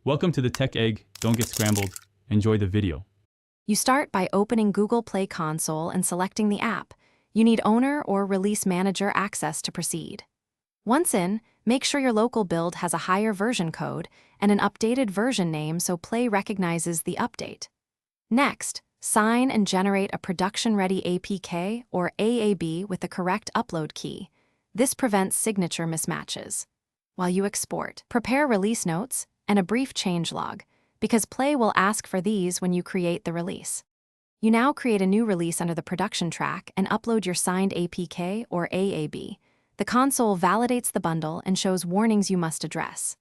Welcome to the Tech Egg. Don't get scrambled. Enjoy the video. You start by opening Google Play Console and selecting the app. You need owner or release manager access to proceed. Once in, make sure your local build has a higher version code and an updated version name so Play recognizes the update. Next, sign and generate a production-ready APK or AAB with the correct upload key. This prevents signature mismatches. While you export, prepare release notes and a brief changelog, because Play will ask for these when you create the release. You now create a new release under the production track and upload your signed APK or AAB. The console validates the bundle and shows warnings you must address.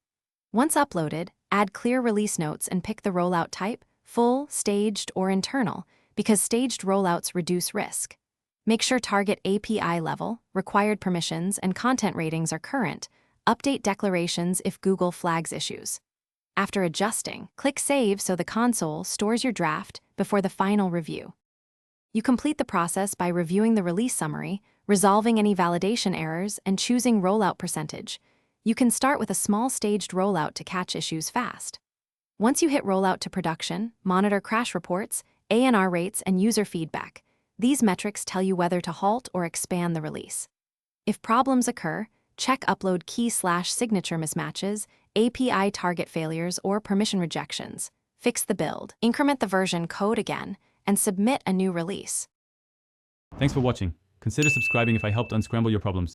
Once uploaded, add clear release notes and pick the rollout type, full, staged, or internal, because staged rollouts reduce risk. Make sure target API level, required permissions, and content ratings are current. Update declarations if Google flags issues. After adjusting, click Save so the console stores your draft before the final review. You complete the process by reviewing the release summary, resolving any validation errors, and choosing rollout percentage. You can start with a small staged rollout to catch issues fast. Once you hit rollout to production, monitor crash reports, ANR rates, and user feedback. These metrics tell you whether to halt or expand the release. If problems occur, check upload key/signature mismatches, API target failures, or permission rejections. Fix the build, increment the version code again, and submit a new release. Thanks for watching. Consider subscribing if I helped unscramble your problems.